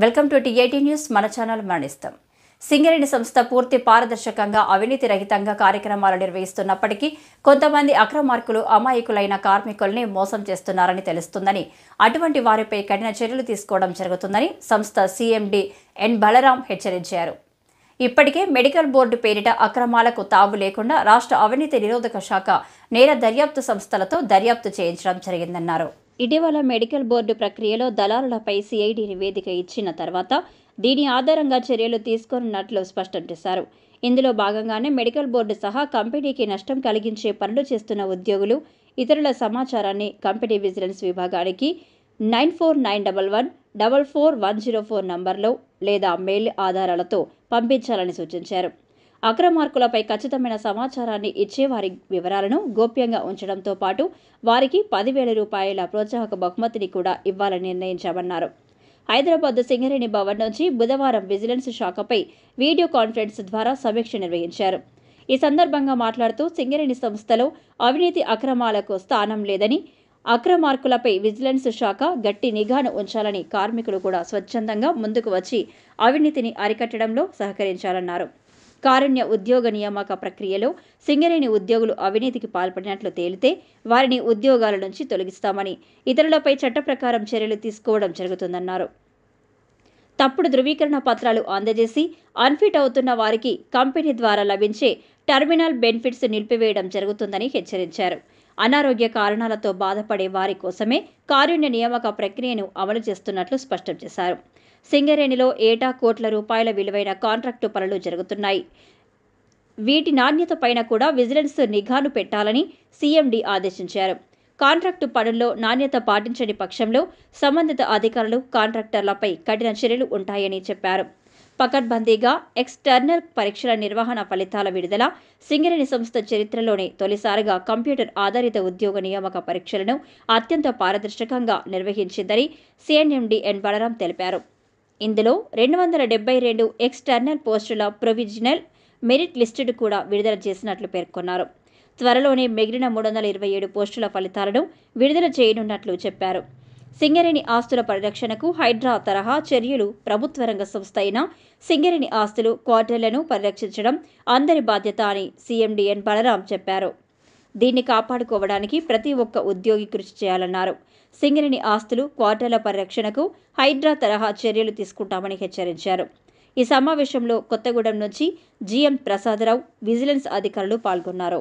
Welcome to టీ18 news. మన channel మరణిస్తాం. సింగరేణి సంస్థ పూర్తి పారదర్శకంగా అవినీతి రహితంగా కార్యక్రమాలు నిర్వహిస్తున్నప్పటికీ కొంతమంది అక్రమార్కులు అమాయకులైన కార్మికుల్ని మోసం చేస్తున్నారని తెలుస్తుందని, అటువంటి వారిపై కఠిన చర్యలు తీసుకోవడం జరుగుతుందని సంస్థ సీఎండీ ఎన్ బలరాం హెచ్చరించారు. ఇప్పటికే మెడికల్ బోర్డు పేరిట అక్రమాలకు తావు లేకుండా రాష్ట్ర అవినీతి నిరోధక శాఖ నేర దర్యాప్తు సంస్థలతో దర్యాప్తు చేయించడం జరిగిందన్నారు. ఇటీవల మెడికల్ బోర్డు ప్రక్రియలో దళారులపై సిఐడి నివేదిక ఇచ్చిన తర్వాత దీని ఆధారంగా చర్యలు తీసుకోనున్నట్లు స్పష్టం చేశారు. ఇందులో భాగంగానే మెడికల్ బోర్డు సహా కంపెనీకి నష్టం కలిగించే పనులు చేస్తున్న ఉద్యోగులు, ఇతరుల సమాచారాన్ని కంపెనీ విజిలెన్స్ విభాగానికి 9491144104 నంబర్లో లేదా మెయిల్ ఆధారాలతో పంపించాలని సూచించారు. అక్రమార్కులపై ఖచ్చితమైన సమాచారాన్ని ఇచ్చేవారి వివరాలను గోప్యంగా ఉంచడంతో పాటు వారికి 10,000 రూపాయల ప్రోత్సాహక బహుమతిని కూడా ఇవ్వాలని నిర్ణయించామన్నారు. హైదరాబాద్ సింగరేణి భవన్ నుంచి బుధవారం విజిలెన్స్ శాఖపై వీడియో కాన్ఫరెన్స్ ద్వారా సమీక్ష నిర్వహించారు. ఈ సందర్భంగా మాట్లాడుతూ సింగరేణి సంస్థలో అవినీతి అక్రమాలకు స్థానం లేదని, అక్రమార్కులపై విజిలెన్స్ శాఖ గట్టి నిఘాను ఉంచాలని, కార్మికులు కూడా స్వచ్ఛందంగా ముందుకు వచ్చి అవినీతిని అరికట్టడంలో సహకరించాలన్నారు. కారుణ్య ఉద్యోగ నియామక ప్రక్రియలో సింగరేణి ఉద్యోగులు అవినీతికి పాల్పడినట్లు తేలితే వారిని ఉద్యోగాల నుంచి తొలగిస్తామని, ఇతరులపై చట్ట ప్రకారం చర్యలు తీసుకోవడం జరుగుతుందన్నారు. తప్పుడు ధృవీకరణ పత్రాలు అందజేసి అన్ఫిట్ అవుతున్న వారికి కంపెనీ ద్వారా లభించే టర్మినల్ బెనిఫిట్స్ నిలిపివేయడం జరుగుతుందని హెచ్చరించారు. అనారోగ్య కారణాలతో బాధపడే వారి కోసమే కారుణ్య నియామక ప్రక్రియను అమలు చేస్తున్నట్లు స్పష్టం చేశారు. సింగరేణిలో ఏటా కోట్ల రూపాయల విలువైన కాంట్రాక్టు పనులు జరుగుతున్నాయి. వీటి నాణ్యత పైన కూడా విజిలెన్స్ నిఘాను పెట్టాలని సీఎండీ ఆదేశించారు. కాంట్రాక్టు పనుల్లో నాణ్యత పాటించని పక్షంలో సంబంధిత అధికారులు, కాంట్రాక్టర్లపై కఠిన చర్యలు ఉంటాయని చెప్పారు. పకడ్బందీగా ఎక్స్టర్నల్ పరీక్షల నిర్వహణ ఫలితాల విడుదల సింగరేణి సంస్థ చరిత్రలోనే తొలిసారిగా కంప్యూటర్ ఆధారిత ఉద్యోగ నియామక పరీక్షలను అత్యంత పారదర్శకంగా నిర్వహించిందని సీఎండీ ఎన్ బలరాం తెలిపారు. ఇందులో 272 ఎక్స్టర్నల్ పోస్టుల ప్రొవిజనల్ మెరిట్ లిస్టును కూడా విడుదల చేసినట్లు పేర్కొన్నారు. త్వరలోనే మిగిలిన 327 పోస్టుల ఫలితాలను విడుదల చేయనున్నట్లు చెప్పారు. సింగరేణి ఆస్తుల పరిరక్షణకు హైడ్రా తరహా చర్యలు ప్రభుత్వ రంగ సంస్థ అయిన సింగరేణి ఆస్తులు, క్వార్టర్లను పరిరక్షించడం అందరి బాధ్యత అని సీఎండీ ఎన్ బలరాం చెప్పారు. దీన్ని కాపాడుకోవడానికి ప్రతి ఒక్క ఉద్యోగి కృషి చేయాలన్నారు. సింగరేణి ఆస్తులు, క్వార్టర్ల పరిరక్షణకు హైడ్రా తరహా చర్యలు తీసుకుంటామని హెచ్చరించారు. ఈ సమావేశంలో కొత్తగూడెం నుంచి జీఎం ప్రసాదరావు, విజిలెన్స్ అధికారులు పాల్గొన్నారు.